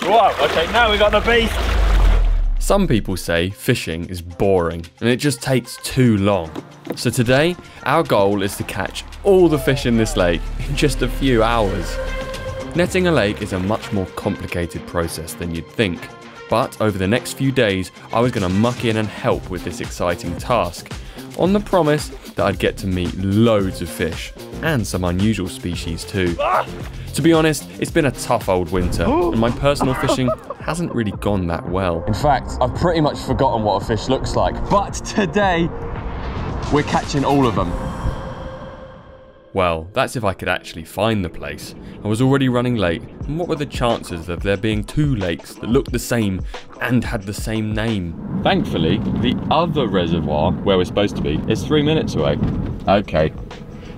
Whoa, okay, now we got the beast. Some people say fishing is boring and it just takes too long. So today, our goal is to catch all the fish in this lake in just a few hours. Netting a lake is a much more complicated process than you'd think. But over the next few days, I was going to muck in and help with this exciting task, on the promise that I'd get to meet loads of fish, and some unusual species too. To be honest, it's been a tough old winter, and my personal fishing hasn't really gone that well. In fact, I've pretty much forgotten what a fish looks like, but today, we're catching all of them. Well, that's if I could actually find the place. I was already running late, and what were the chances of there being two lakes that looked the same and had the same name? Thankfully, the other reservoir, where we're supposed to be, is 3 minutes away. Okay,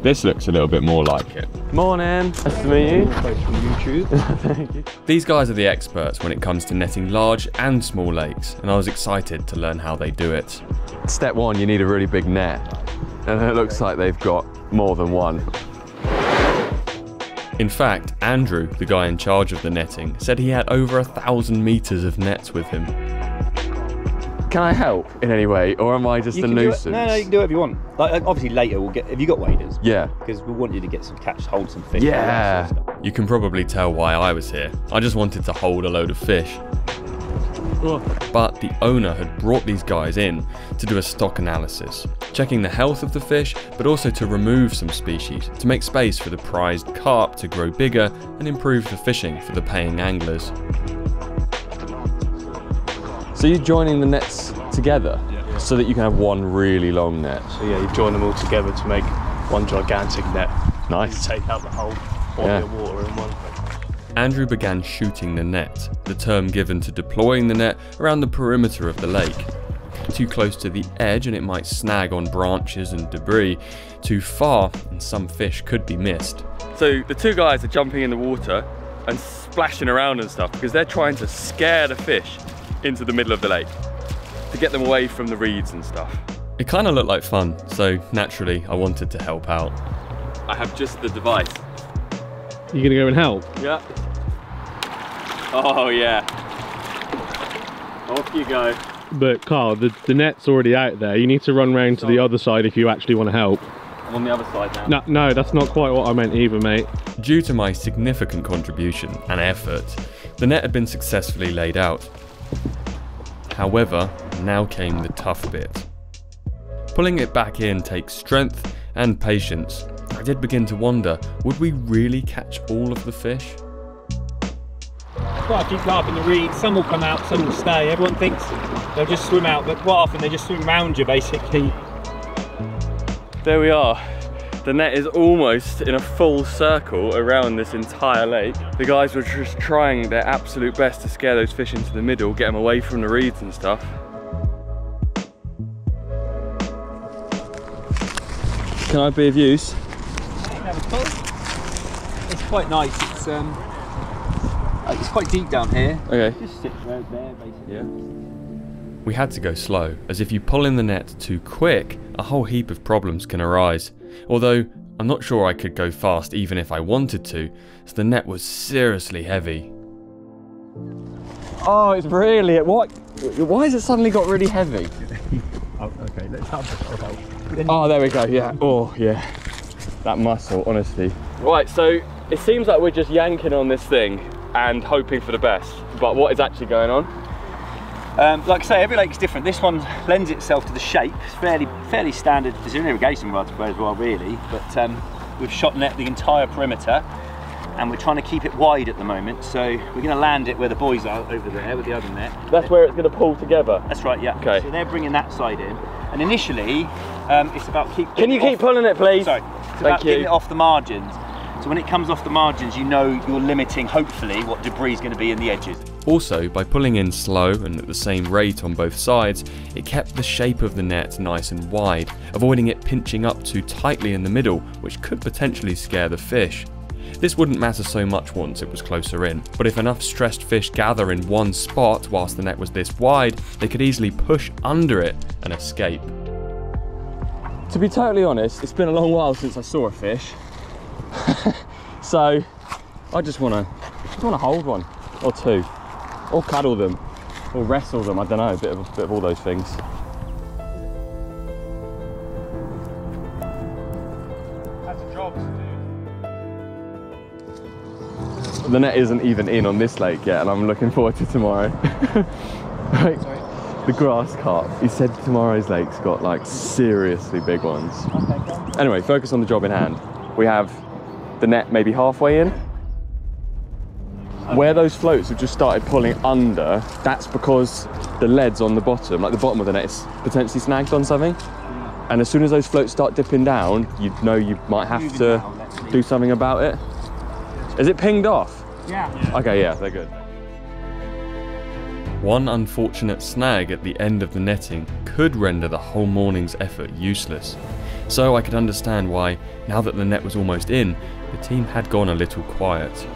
this looks a little bit more like it. Morning, nice to meet you. Thanks from YouTube. Thank you. These guys are the experts when it comes to netting large and small lakes, and I was excited to learn how they do it. Step one, you need a really big net, and it looks like they've got more than one. In fact, Andrew, the guy in charge of the netting, said he had over 1,000 meters of nets with him. Can I help in any way, or am I just a nuisance? No, you can do whatever you want. Like, obviously later we'll get, have you got waders? Yeah. Because we want you to get some hold some fish. Yeah. You can probably tell why I was here. I just wanted to hold a load of fish. But the owner had brought these guys in to do a stock analysis, checking the health of the fish, but also to remove some species to make space for the prized carp to grow bigger and improve the fishing for the paying anglers. So you're joining the nets together so that you can have one really long net? So yeah, you join them all together to make one gigantic net. Nice. You take out the whole body of water in one. Andrew began shooting the net, the term given to deploying the net around the perimeter of the lake. Too close to the edge and it might snag on branches and debris. Too far and some fish could be missed. So the two guys are jumping in the water and splashing around and stuff because they're trying to scare the fish into the middle of the lake to get them away from the reeds and stuff. It kind of looked like fun, so naturally I wanted to help out. I have just the device. You gonna go and help? Yeah. Oh yeah. Off you go. But Carl, the net's already out there. You need to run round to the other side if you actually want to help. I'm on the other side now. No, that's not quite what I meant either, mate. Due to my significant contribution and effort, the net had been successfully laid out. However, now came the tough bit. Pulling it back in takes strength and patience. I did begin to wonder, would we really catch all of the fish? Well, I keep laughing the reeds, some will come out, some will stay. Everyone thinks they'll just swim out, but quite often they just swim around you basically. There we are. The net is almost in a full circle around this entire lake. The guys were just trying their absolute best to scare those fish into the middle, get them away from the reeds and stuff. Can I be of use? It's quite nice. It's quite deep down here. Okay. Just sit right there, basically. Yeah. We had to go slow, as if you pull in the net too quick, a whole heap of problems can arise. Although, I'm not sure I could go fast even if I wanted to, as the net was seriously heavy. Oh, it's really... Why has it suddenly got really heavy? Oh, okay, let's have a Oh, there we go, yeah. Oh, yeah. That muscle, honestly. Right, so it seems like we're just yanking on this thing and hoping for the best. But what is actually going on? Like I say, every lake's different. This one lends itself to the shape. It's fairly standard. There's an irrigation reservoir really, but we've shot net the entire perimeter and we're trying to keep it wide at the moment. So we're going to land it where the boys are over there with the other net. That's where it's going to pull together? That's right, yeah. Okay. So they're bringing that side in. And initially, it's about Can you keep pulling it, please? Sorry. It's about getting it off the margins. So when it comes off the margins, you know you're limiting, hopefully, what debris is going to be in the edges. Also, by pulling in slow and at the same rate on both sides, it kept the shape of the net nice and wide, avoiding it pinching up too tightly in the middle, which could potentially scare the fish. This wouldn't matter so much once it was closer in, but if enough stressed fish gather in one spot whilst the net was this wide, they could easily push under it and escape. To be totally honest, it's been a long while since I saw a fish. So I just want to hold one or two. Or cuddle them, or wrestle them, I don't know, a bit of all those things. That's a job to do. The net isn't even in on this lake yet, and I'm looking forward to tomorrow. Like, the grass carp, he said tomorrow's lake's got like seriously big ones. Anyway, focus on the job in hand. We have the net maybe halfway in. Where those floats have just started pulling under, that's because the lead's on the bottom, like the bottom of the net is potentially snagged on something. And as soon as those floats start dipping down, you know you might have to do something about it. Is it pinged off? Yeah. Okay, yeah, they're good. One unfortunate snag at the end of the netting could render the whole morning's effort useless. So I could understand why, now that the net was almost in, the team had gone a little quiet.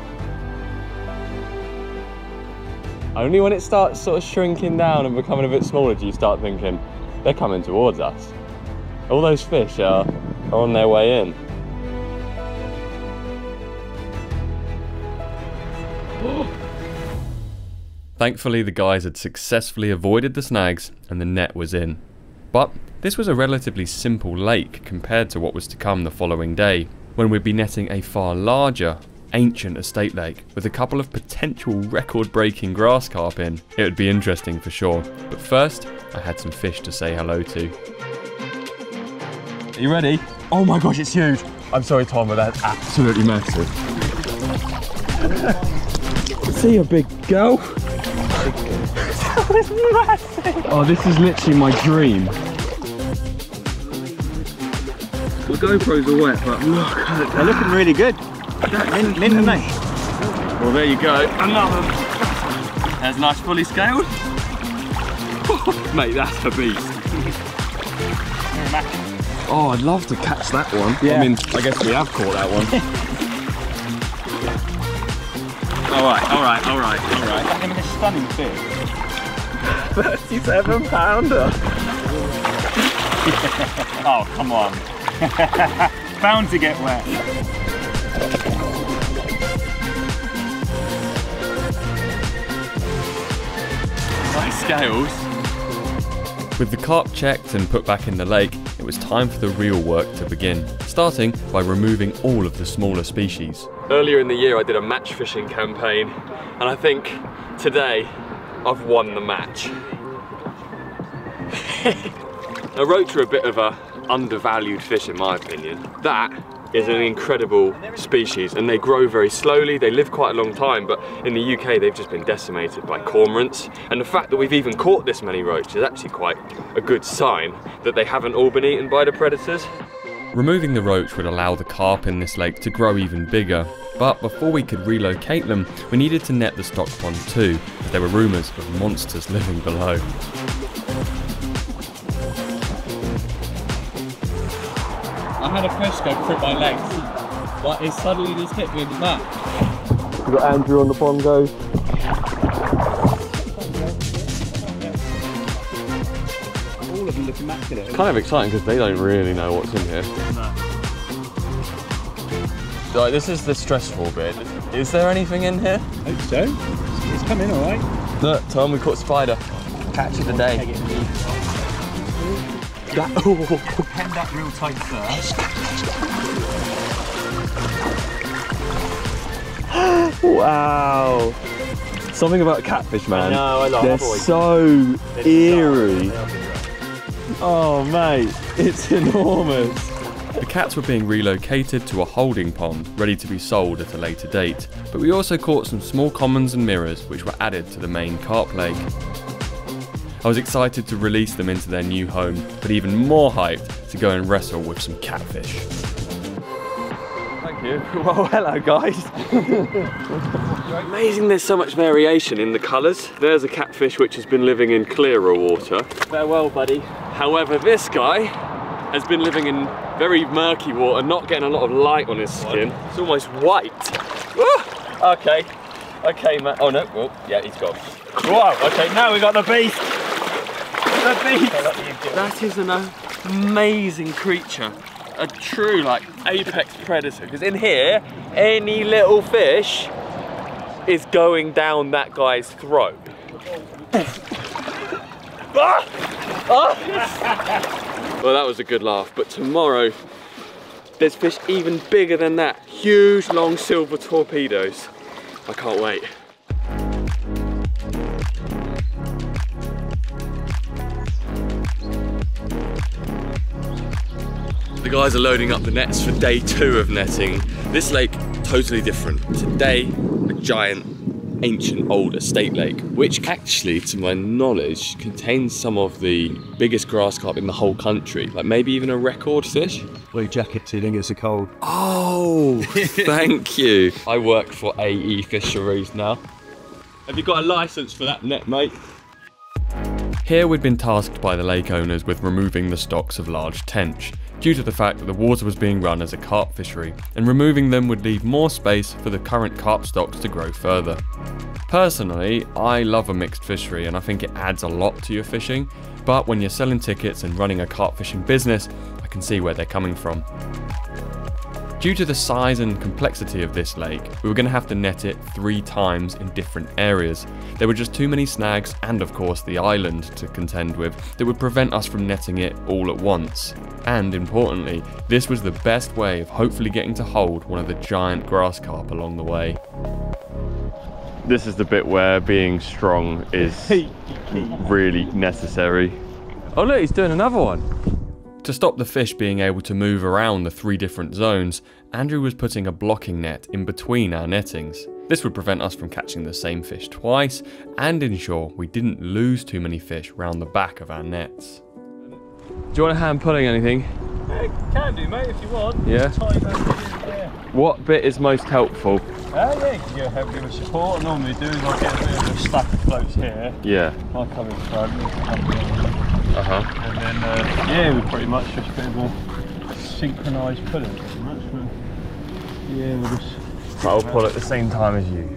Only when it starts sort of shrinking down and becoming a bit smaller do you start thinking, they're coming towards us. All those fish are on their way in. Thankfully, the guys had successfully avoided the snags and the net was in. But this was a relatively simple lake compared to what was to come the following day, when we'd be netting a far larger, ancient estate lake with a couple of potential record-breaking grass carp in. It would be interesting for sure, but first I had some fish to say hello to. Are you ready? Oh my gosh, it's huge. I'm sorry, Tom, but that's absolutely massive. See a big girl? That was massive. Oh, this is literally my dream. The GoPros are wet, but look at that. They're looking really good. Mint, aren't they? Well, there you go. Another. There's nice fully scaled. Mate, that's a beast. Oh, I'd love to catch that one. Yeah. I mean, I guess we have caught that one. all right. I mean, it's a stunning fish. 37 pounder. Oh, come on. Bound to get wet. Nice scales. With the carp checked and put back in the lake, it was time for the real work to begin, starting by removing all of the smaller species. Earlier in the year I did a match fishing campaign, and I think today I've won the match. Now, roach are a bit of a undervalued fish in my opinion. That is an incredible species and they grow very slowly, they live quite a long time, but in the UK they've just been decimated by cormorants, and the fact that we've even caught this many roach is actually quite a good sign that they haven't all been eaten by the predators. Removing the roach would allow the carp in this lake to grow even bigger, but before we could relocate them, we needed to net the stock pond too, as there were rumours of monsters living below. I had a fish go through my legs, but it suddenly just hit me in the back. We've got Andrew on the bongo. All of them look immaculate. It's kind of exciting because they don't really know what's in here. No. Right, this is the stressful bit. Is there anything in here? I hope so. It's coming all right. Look, Tom, we caught a spider. Catch of the day. Pen that real tight first. Wow. Something about catfish, man. I know, I love They're them. so eerie. Oh, mate, it's enormous. The cats were being relocated to a holding pond, ready to be sold at a later date, but we also caught some small commons and mirrors which were added to the main carp lake. I was excited to release them into their new home, but even more hyped to go and wrestle with some catfish. Thank you. Well, hello guys. Amazing there's so much variation in the colours. There's a catfish which has been living in clearer water. Farewell, buddy. However, this guy has been living in very murky water, not getting a lot of light on his skin. It's almost white. Okay, man. Oh no, oh, yeah, he's gone. Whoa, okay, now we got the beast. The beast. That is an amazing creature. A true, like, apex predator. Because in here, any little fish is going down that guy's throat. Well, that was a good laugh, but tomorrow there's fish even bigger than that. Huge, long silver torpedoes. I can't wait. The guys are loading up the nets for day 2 of netting. This lake, totally different. Today, a giant, ancient, old estate lake, which actually, to my knowledge, contains some of the biggest grass carp in the whole country. Like maybe even a record fish. Blue jacket so you don't get so cold. Oh, thank you. I work for AE Fisheries now. Have you got a license for that net, mate? Here we'd been tasked by the lake owners with removing the stocks of large tench, due to the fact that the water was being run as a carp fishery, and removing them would leave more space for the current carp stocks to grow further. Personally, I love a mixed fishery and I think it adds a lot to your fishing, but when you're selling tickets and running a carp fishing business, I can see where they're coming from. Due to the size and complexity of this lake, we were going to have to net it 3 times in different areas. There were just too many snags and of course the island to contend with that would prevent us from netting it all at once. And importantly, this was the best way of hopefully getting to hold one of the giant grass carp along the way. This is the bit where being strong is really necessary. Oh look, he's doing another one. To stop the fish being able to move around the 3 different zones, Andrew was putting a blocking net in between our nettings. This would prevent us from catching the same fish twice and ensure we didn't lose too many fish round the back of our nets. Do you want a hand pulling anything? Yeah, can do, mate, if you want. Yeah. Yeah. What bit is most helpful? Yeah, you can go ahead with support. What I normally do is I'll get a bit of a stack of floats here. Yeah. I'll come in front, you can come in. And then, yeah, we pretty much just a bit of a synchronised pulling, pretty much. Yeah, we'll just... I'll pull at the same time as you.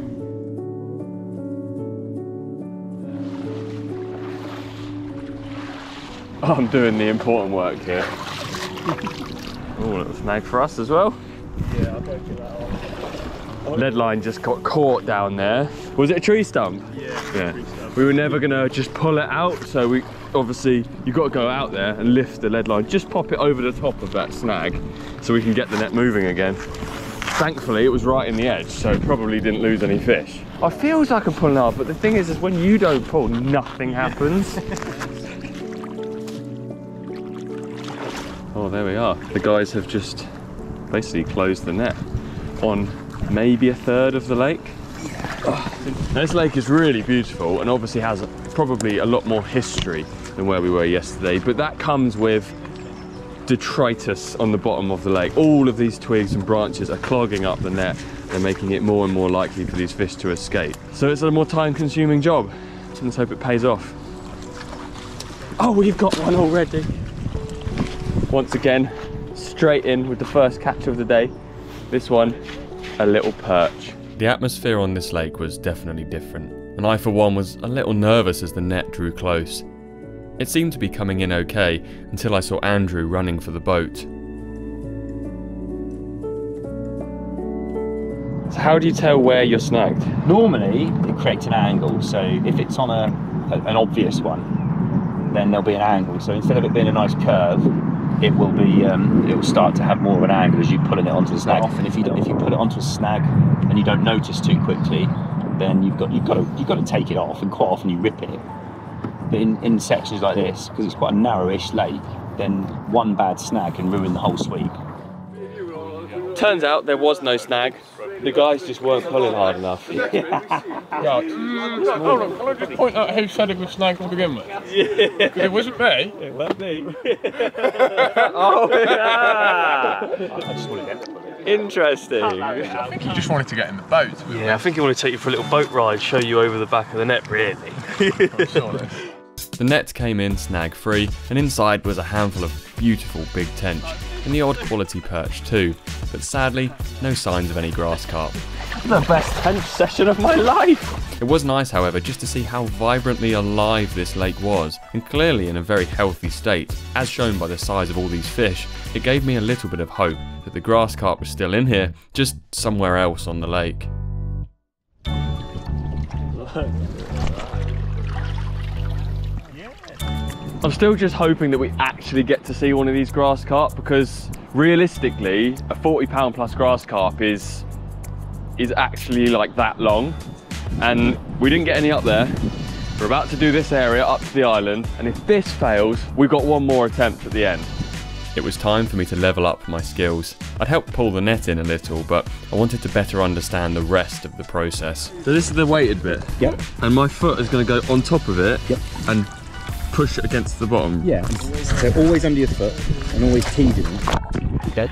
I'm doing the important work here. Oh, little snag for us as well. Yeah, I'll go do that one. Lead line just got caught down there. Was it a tree stump? Yeah. Tree stump. We were never gonna just pull it out, so we obviously you've got to go out there and lift the lead line. Just pop it over the top of that snag, so we can get the net moving again. Thankfully, it was right in the edge, so it probably didn't lose any fish. I feels like I'm pulling hard, but the thing is when you don't pull, nothing happens. Oh, there we are. The guys have just basically closed the net on maybe 1/3 of the lake. This lake is really beautiful and obviously has probably a lot more history than where we were yesterday, but that comes with detritus on the bottom of the lake. All of these twigs and branches are clogging up the net and making it more and more likely for these fish to escape. So it's a more time-consuming job. So let's hope it pays off. Oh, we've got one already. Once again, straight in with the first catch of the day. This one, a little perch. The atmosphere on this lake was definitely different, and I for one was a little nervous as the net drew close. It seemed to be coming in okay until I saw Andrew running for the boat. So how do you tell where you're snagged? Normally, it creates an angle, so if it's on an obvious one, then there'll be an angle. So instead of it being a nice curve, it will be it will start to have more of an angle as you pulling it onto the snag. And if you put it onto a snag and you don't notice too quickly, then you've got to take it off, and quite often you rip it. But in sections like this, because it's quite a narrowish lake, then one bad snag can ruin the whole sweep. Turns out there was no snag. The guys just weren't pulling hard enough. Hold on, can I just point out who said it was snag to begin with? Yeah. It wasn't me. It won't be. Oh yeah! I just want to get it. Interesting. I think he just wanted to get in the boat. Yeah, I think he wanted to take you for a little boat ride, show you over the back of the net, really. The net came in snag free, and inside was a handful of beautiful big tench, and the odd quality perch too, but sadly, no signs of any grass carp. The best tench session of my life! It was nice, however, just to see how vibrantly alive this lake was, and clearly in a very healthy state. As shown by the size of all these fish, it gave me a little bit of hope that the grass carp was still in here, just somewhere else on the lake. I'm still just hoping that we actually get to see one of these grass carp, because realistically, a 40-pound plus grass carp is actually like that long, and we didn't get any up there. We're about to do this area up to the island, and if this fails, we've got one more attempt at the end. It was time for me to level up my skills. I'd helped pull the net in a little, but I wanted to better understand the rest of the process. So this is the weighted bit? Yep. And my foot is going to go on top of it? Yep. And push it against the bottom? Yeah, so always under your foot and always teasing it. Okay.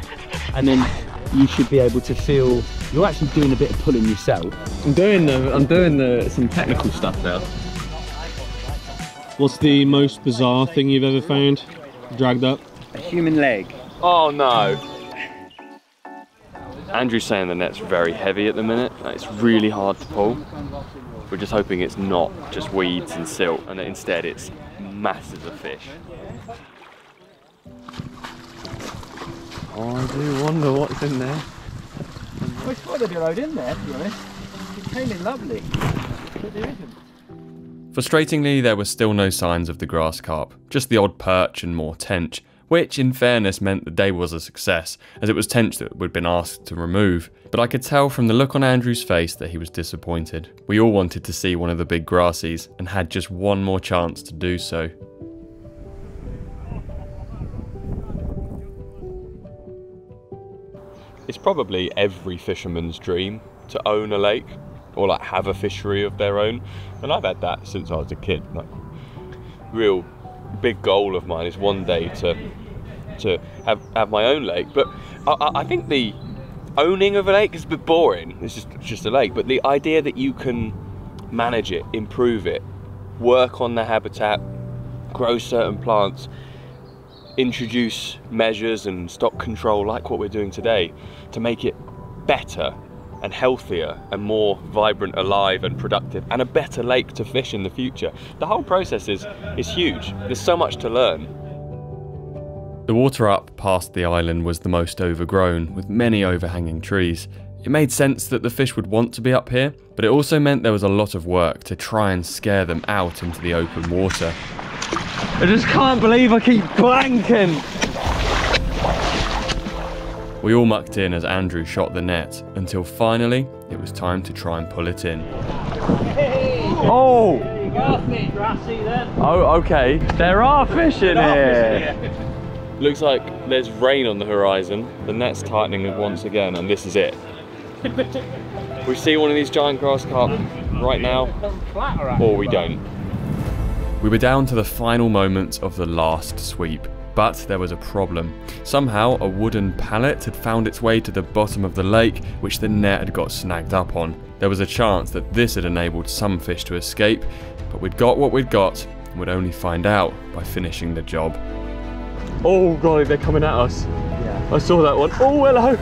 And then you should be able to feel, you're actually doing a bit of pulling yourself. I'm doing some technical stuff now. What's the most bizarre thing you've ever found? Dragged up? A human leg. Oh no! Andrew's saying the net's very heavy at the minute. It's really hard to pull. We're just hoping it's not just weeds and silt, and that instead it's masses of fish. Oh, I do wonder what's in there. I thought there'd be a load in there, to be honest. It came in lovely, but there isn't. Frustratingly, there were still no signs of the grass carp, just the odd perch and more tench, which in fairness meant the day was a success, as it was tench that we'd been asked to remove. But I could tell from the look on Andrew's face that he was disappointed. We all wanted to see one of the big grassies, and had just one more chance to do so. It's probably every fisherman's dream to own a lake, or like have a fishery of their own, and I've had that since I was a kid. Like, real big goal of mine is one day to have my own lake. But I think the owning of a lake is a bit boring. It's just a lake, but the idea that you can manage it, improve it, work on the habitat, grow certain plants, introduce measures and stock control like what we're doing today to make it better and healthier and more vibrant, alive and productive, and a better lake to fish in the future. The whole process is huge. There's so much to learn. The water up past the island was the most overgrown, with many overhanging trees. It made sense that the fish would want to be up here, but it also meant there was a lot of work to try and scare them out into the open water. I just can't believe I keep blanking! We all mucked in as Andrew shot the net, until finally it was time to try and pull it in. Oh! You got me, grassy then. Oh, okay. There are fish in here! Looks like there's rain on the horizon. The net's tightening once again, and this is it. We see one of these giant grass carp right now, or we don't. We were down to the final moments of the last sweep, but there was a problem. Somehow a wooden pallet had found its way to the bottom of the lake, which the net had got snagged up on. There was a chance that this had enabled some fish to escape, but we'd got what we'd got, and would only find out by finishing the job. Oh golly, they're coming at us. Yeah. I saw that one. Oh, hello.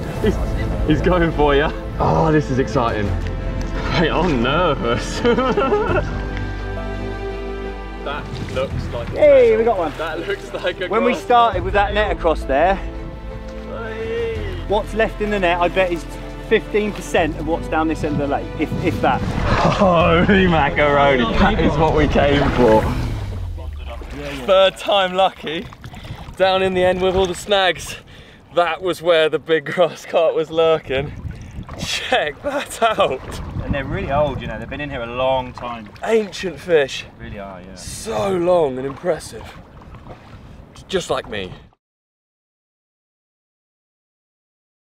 He's going for you. Oh, this is exciting. Hey, I'm nervous. That looks like a Hey, we got one. That looks like a When we started with that net across there, what's left in the net, I bet is 15% of what's down this end of the lake, if that. Holy macaroni, that is what we came for. Third time lucky. Down in the end with all the snags. That was where the big grass carp was lurking. Check that out. And they're really old, you know, they've been in here a long time. Ancient fish. They really are, yeah. So long and impressive. Just like me.